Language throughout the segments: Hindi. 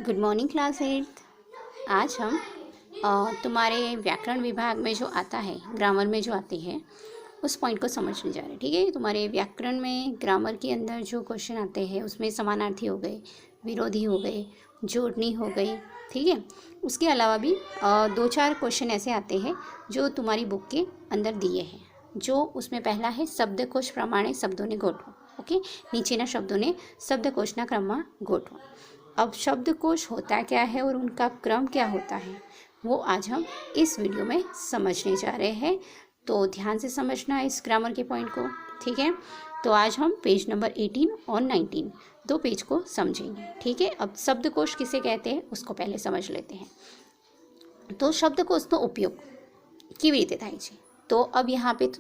Good morning class 8। आज हम तुम्हारे व्याकरण विभाग में जो आता है, ग्रामर में जो आती है, उस पॉइंट को समझने जा रहे हैं। ठीक है, तुम्हारे व्याकरण में ग्रामर के अंदर जो क्वेश्चन आते हैं उसमें समानार्थी हो गए, विरोधी हो गए, जोड़नी हो गई। ठीक है, उसके अलावा भी दो चार क्वेश्चन ऐसे आते हैं जो तुम्हारी बुक के अंदर दिए हैं। जो उसमें पहला है शब्दकोश प्रमाणे शब्दों ने गोठो। ओके, नीचे ना शब्दों ने शब्दकोश ना क्रम में गोठो। अब शब्दकोश होता क्या है और उनका क्रम क्या होता है, वो आज हम इस वीडियो में समझने जा रहे हैं। तो ध्यान से समझना है इस ग्रामर के पॉइंट को। ठीक है, तो आज हम पेज नंबर 18 और 19 दो पेज को समझेंगे। ठीक है, अब शब्दकोश किसे कहते हैं उसको पहले समझ लेते हैं। तो शब्दकोशનો ઉપયોગ કેવી રીતે થાય છે, તો अब यहाँ पे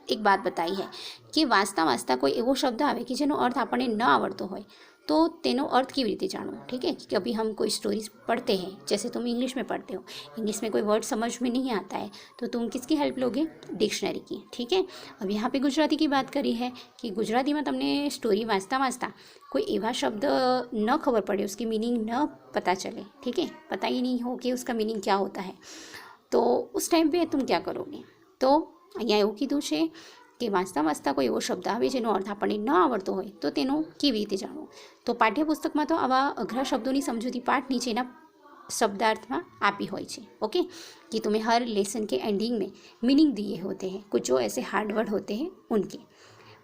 एक बात बताई है कि वाँचता वाँचता कोई एवो शब्द आवे कि जेनो अर्थ આપણને न आवड़तो હોય तो तेनो अर्थ केवी रीते जाणवो। ठीक है, कि अभी हम कोई स्टोरीज पढ़ते हैं, जैसे तुम इंग्लिश में पढ़ते हो, इंग्लिश में कोई वर्ड समझ में नहीं आता है तो तुम किसकी हेल्प लोगे? डिक्शनरी की। ठीक है, अब यहाँ पे गुजराती की बात करी है कि गुजराती में तमने स्टोरी वाँचता वाँचता कोई एवा शब्द न खबर पड़े, उसकी मीनिंग न पता चले, ठीक है, पता ही नहीं हो कि उसका मीनिंग क्या होता है, तो उस टाइम पे तुम क्या करोगे? तो અહીંયા એવું કીધું છે કે વાંચતા વાંચતા કોઈ એવો શબ્દ આવે જેનો અર્થ આપણને ન આવડતો હોય તો તેનો કેવી રીતે જાણવો। તો પાઠ્યપુસ્તકમાં તો આવા અઘરા શબ્દોની સમજૂતી પાઠ નીચેના शब्दार्थમાં આપી હોય છે। ओके, कि तुम्हें हर लेसन के एंडिंग में मीनिंग दिए होते हैं, कुछ जो ऐसे हार्ड वर्ड होते हैं उनके।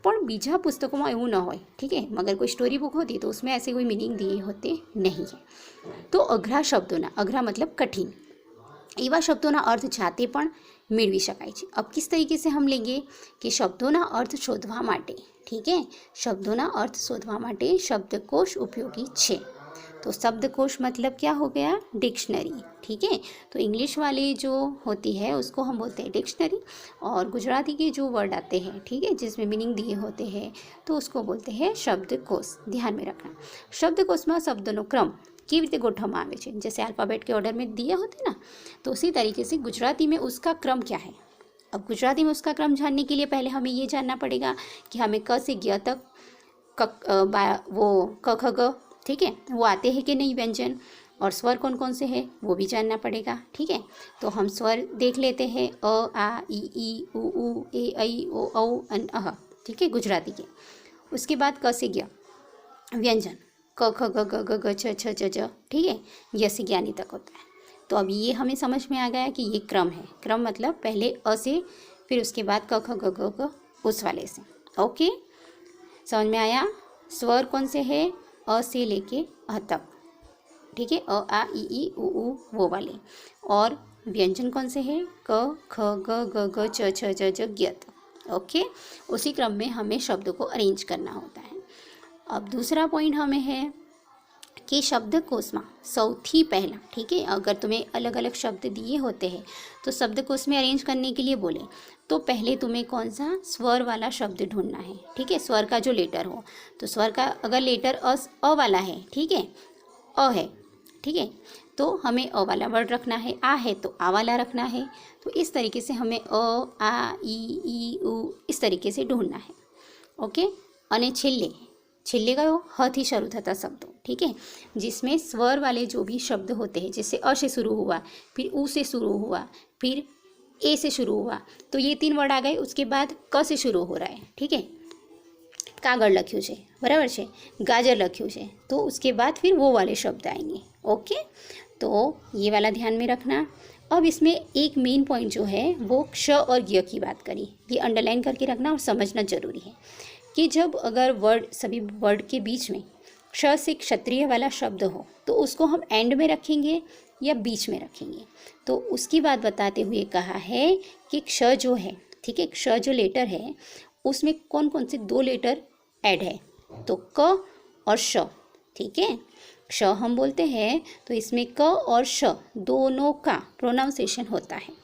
પણ બીજા પુસ્તકોમાં એવું ન હોય। ठीक है, मगर कोई स्टोरी बुक होती है तो उसमें ऐसे कोई मीनिंग दिए होते नहीं है। तो अघरा शब्दों, अघरा मतलब कठिन, एवा शब्दों अर्थ जाते पण मेळवी शकाय छे। अब किस तरीके से हम लेंगे कि शब्दों अर्थ शोधवा माटे, ठीक है, शब्दों अर्थ शोधवा माटे शब्दकोश उपयोगी छे। तो शब्दकोश मतलब क्या हो गया? डिक्शनरी। ठीक है, तो इंग्लिश वाले जो होती है उसको हम बोलते हैं डिक्शनरी, और गुजराती के जो वर्ड आते हैं, ठीक है, जिसमें मीनिंग दिए होते हैं तो उसको बोलते हैं शब्दकोश। ध्यान में रखना, शब्दकोश में शब्दों क्रम केवी रीते गोठवामां आवे छे, जैसे अल्फ़ाबेट के ऑर्डर में दिए होते ना, तो उसी तरीके से गुजराती में उसका क्रम क्या है। अब गुजराती में उसका क्रम जानने के लिए पहले हमें ये जानना पड़ेगा कि हमें क से ग तक वो क ख ग, ठीक है, वो आते हैं कि नहीं व्यंजन, और स्वर कौन कौन से हैं वो भी जानना पड़ेगा। ठीक है, तो हम स्वर देख लेते हैं, अ आ ई ई उ ऊ ए ऐ ओ औ अन अह, ठीक है, गुजराती के। उसके बाद क से ग व्यंजन, क ख ग ग ग ग छ छ ज ज, ठीक है, य से ज्ञानी तक होता है। तो अब ये हमें समझ में आ गया कि ये क्रम है। क्रम मतलब पहले अ से, फिर उसके बाद क ख ग ग ग उस वाले से। ओके, समझ में आया? स्वर कौन से है? अ से लेके अ तक, ठीक है, अ आ ई ई उ ऊ वो वाले। और व्यंजन कौन से है? क ख ग ग ग च छ ज ज ज्ञ तक। ओके, उसी क्रम में हमें शब्दों को अरेंज करना होता है। अब दूसरा पॉइंट हमें है कि शब्दकोश में सौथी पहला, ठीक है, अगर तुम्हें अलग अलग शब्द दिए होते हैं तो शब्दकोश में अरेंज करने के लिए बोले तो पहले तुम्हें कौन सा स्वर वाला शब्द ढूंढना है। ठीक है, स्वर का जो लेटर हो, तो स्वर का अगर लेटर अ वाला है, ठीक है, अ है, ठीक है, तो हमें अ वाला वर्ड रखना है, आ है तो आ वाला रखना है। तो इस तरीके से हमें अ आ ई उ इस तरीके से ढूंढना है। ओके, अने छेल्ले कयो? ह थी शुरू थता शब्दों, ठीक है, जिसमें स्वर वाले जो भी शब्द होते हैं, जैसे अ से शुरू हुआ, फिर उ से शुरू हुआ, फिर ए से शुरू हुआ, तो ये 3 वर्ड आ गए। उसके बाद क से शुरू हो रहा है, ठीक है, कागड़ लख्यू है, बराबर है, गाजर लख्यू है, तो उसके बाद फिर वो वाले शब्द आएंगे। ओके, तो ये वाला ध्यान में रखना। अब इसमें एक मेन पॉइंट जो है वो क्ष और ज्ञ की बात करी, ये अंडरलाइन करके रखना और समझना जरूरी है कि जब अगर वर्ड, सभी वर्ड के बीच में क्ष से क्षत्रिय वाला शब्द हो तो उसको हम एंड में रखेंगे या बीच में रखेंगे। तो उसकी बात बताते हुए कहा है कि क्ष जो है, ठीक है, क्ष जो लेटर है उसमें कौन कौन से 2 लेटर ऐड है, तो क और श, ठीक है, क्ष हम बोलते हैं तो इसमें क और श दोनों का प्रोनाउंसिएशन होता है।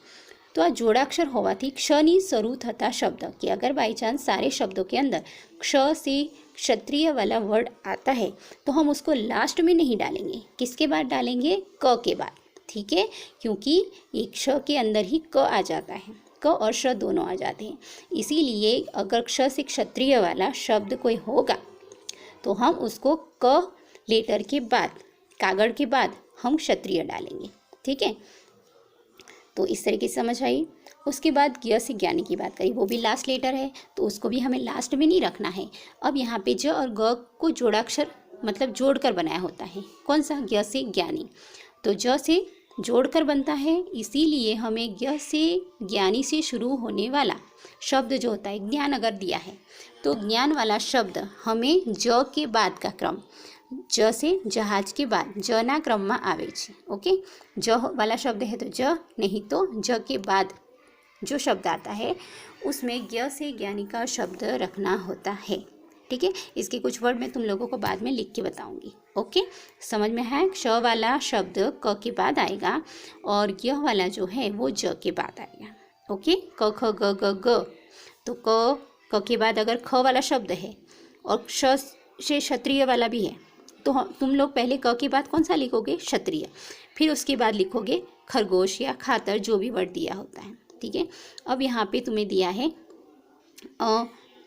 तो आ जोड़ाक्षर होवाथी क्षनी शुरू थता शब्द, कि अगर बाई चांस सारे शब्दों के अंदर क्ष से क्षत्रिय वाला वर्ड आता है तो हम उसको लास्ट में नहीं डालेंगे, किसके बाद डालेंगे? क के बाद, ठीक है, क्योंकि एक क्ष के अंदर ही क आ जाता है, क और श दोनों आ जाते हैं। इसीलिए अगर क्ष से क्षत्रिय वाला शब्द कोई होगा तो हम उसको क लेटर के बाद कागड़ के बाद हम क्षत्रिय डालेंगे, ठीक है। तो इस तरीके से समझ आई। उसके बाद य से ज्ञानी की बात करी, वो भी लास्ट लेटर है तो उसको भी हमें लास्ट में नहीं रखना है। अब यहाँ पे ज और ग को जोड़ाक्षर मतलब जोड़कर बनाया होता है। कौन सा? य से ज्ञानी। तो ज से जोड़कर बनता है, इसीलिए हमें य से ज्ञानी से शुरू होने वाला शब्द जो होता है, ज्ञान अगर दिया है तो ज्ञान वाला शब्द हमें ज के बाद का क्रम, ज से जहाज के बाद जना क्रम में आवे छे। ओके, ज वाला शब्द है तो ज, नहीं तो ज के बाद जो शब्द आता है उसमें य से ज्ञानी का शब्द रखना होता है, ठीक है। इसके कुछ वर्ड मैं तुम लोगों को बाद में लिख के बताऊंगी। ओके, समझ में है? श वाला शब्द क के बाद आएगा और यह वाला जो है वो ज के बाद आएगा। ओके, क ख ग ग ग, तो क के बाद अगर ख वाला शब्द है और श से क्षत्रिय वाला भी है तो तुम लोग पहले क के बाद कौन सा लिखोगे? क्षत्रिय, फिर उसके बाद लिखोगे खरगोश या खातर, जो भी वर्ड दिया होता है, ठीक है। अब यहाँ पे तुम्हें दिया है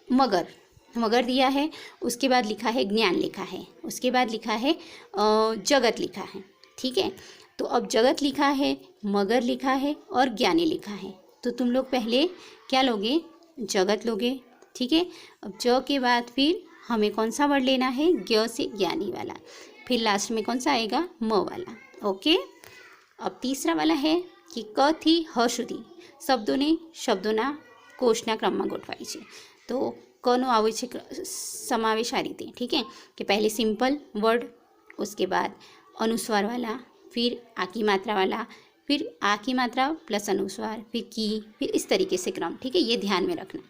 मगर, मगर दिया है, उसके बाद लिखा है ज्ञान लिखा है, उसके बाद लिखा है जगत लिखा है, ठीक है। तो अब जगत लिखा है, मगर लिखा है और ज्ञानी लिखा है, तो तुम लोग पहले क्या लोगे? जगत लोगे, ठीक है। अब ज के बाद फिर हमें कौन सा वर्ड लेना है? ज्ञ से ज्ञानी वाला, फिर लास्ट में कौन सा आएगा? म वाला। ओके, अब तीसरा वाला है कि क थी ह સુધી શબ્દોના કોષના ક્રમમાં ગોઠવાય છે। તો કનો આવે છે સમાવેશ આ રીતે, ठीक है, कि पहले सिंपल वर्ड, उसके बाद अनुस्वार वाला, फिर आ की मात्रा वाला, फिर आ की मात्रा प्लस अनुस्वार, फिर की, फिर इस तरीके से क्रम, ठीक है। ये ध्यान में रखना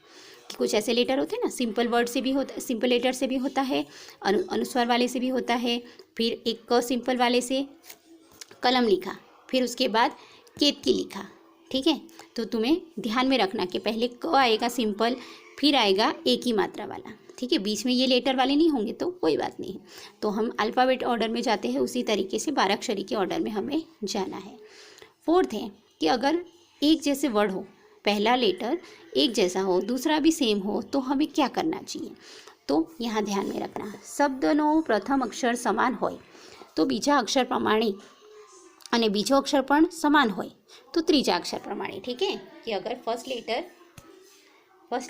कि कुछ ऐसे लेटर होते हैं ना, सिंपल वर्ड से भी होता, सिंपल लेटर से भी होता है, अनुस्वार वाले से भी होता है, फिर एक क सिंपल वाले से कलम लिखा, फिर उसके बाद केतकी लिखा, ठीक है। तो तुम्हें ध्यान में रखना कि पहले क आएगा सिंपल, फिर आएगा एक ही मात्रा वाला, ठीक है। बीच में ये लेटर वाले नहीं होंगे तो कोई बात नहीं है। तो हम अल्फ़ाबेट ऑर्डर में जाते हैं, उसी तरीके से 12 अक्षरी के ऑर्डर में हमें जाना है। फोर्थ है कि अगर एक जैसे वर्ड हो, पहला लेटर एक जैसा हो, दूसरा भी सेम हो, तो हमें क्या करना चाहिए? तो यहाँ ध्यान में रखना, शब्दनो प्रथम अक्षर समान होय तो बीजा अक्षर प्रमाणे અને બીજો અક્ષર પણ સમાન હોય તો ત્રીજા અક્ષર પ્રમાણે, ठीक है। कि अगर फर्स्ट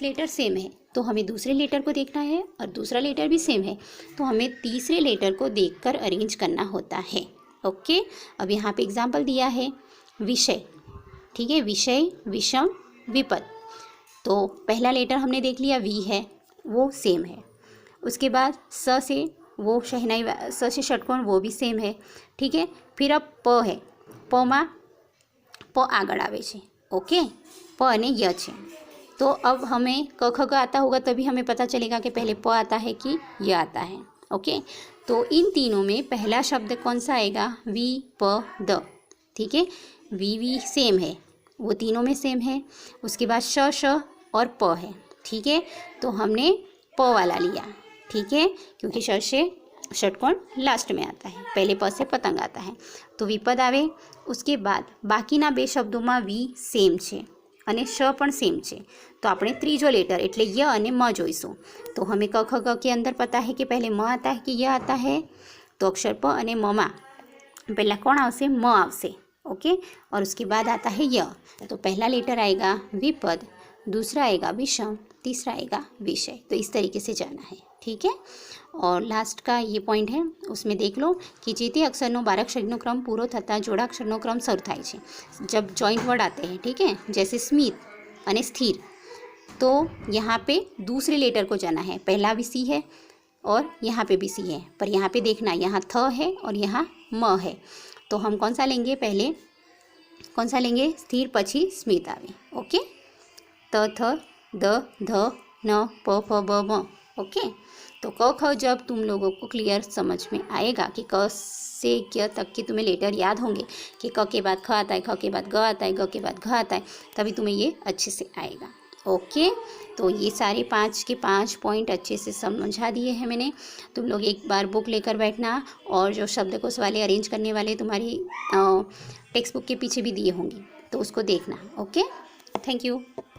लेटर सेम है तो हमें दूसरे लेटर को देखना है और दूसरा लेटर भी सेम है तो हमें तीसरे लेटर को देखकर अरेंज करना होता है। ओके, अब यहाँ पे एग्जाम्पल दिया है विषय, ठीक है, विषय, विषम, विपद। तो पहला लेटर हमने देख लिया वी है, वो सेम है। उसके बाद स से वो शहनाई स से षटकोण, वो भी सेम है, ठीक है। फिर अब प है, प में प आगळ आवे छे, ओके, प अने य छे। तो अब हमें क ख ग आता होगा तभी हमें पता चलेगा कि पहले प आता है कि य आता है। ओके, तो इन तीनों में पहला शब्द कौन सा आएगा? वी प द, ठीक है। वी सेम है, वो तीनों में सेम है। उसके बाद श और प है, ठीक है। तो हमने प वाला लिया, ठीक है, क्योंकि श से षटकोण लास्ट में आता है, पहले प से पतंग आता है तो विपद आवे। उसके बाद बाकीना बे शब्दों वी सेम है અને શ પણ सेम है तो આપણે ત્રીજો लेटर એટલે य અને म જોઈશું। तो हमें क ख ग के अंदर पता है कि पहले म आता है कि य आता है, तो अक्षर प અને म માં पहला कौन आवશે? म आवશે, ओके। और उसके बाद आता है य, तो पहला लेटर आएगा विपद, दूसरा आएगा विषम, तीसरा आएगा विषय। तो इस तरीके से जाना है, ठीक है। और लास्ट का ये पॉइंट है, उसमें देख लो कि जे ते अक्षरનો 12 अक्षरનો क्रम पूरो થતાં जोड़ाक्षरનો क्रम શરૂ થાય છે जब जॉइंट वर्ड आते हैं, ठीक है, जैसे स्मित અને स्थिर। तो यहाँ पे दूसरे लेटर को जाना है, पहला भी सी है और यहाँ पे भी सी है, पर यहाँ पे देखना यहाँ थ है और यहाँ म है, तो हम कौन सा लेंगे? पहले कौन सा लेंगे? स्थिर પછી स्मित आवे, ओके। त थ द ध न प फ ब म, ओके। तो क ख जब तुम लोगों को क्लियर समझ में आएगा कि क से क तक के तुम्हें लेटर याद होंगे कि क के बाद ख आता है, ख के बाद ग आता है, ग के बाद घ आता है, तभी तुम्हें ये अच्छे से आएगा। ओके, तो ये सारे 5 के 5 पॉइंट अच्छे से समझा दिए हैं मैंने। तुम लोग एक बार बुक लेकर बैठना और जो शब्दकोश वाले अरेंज करने वाले तुम्हारी टेक्स्ट बुक के पीछे भी दिए होंगे तो उसको देखना। Okay, thank you.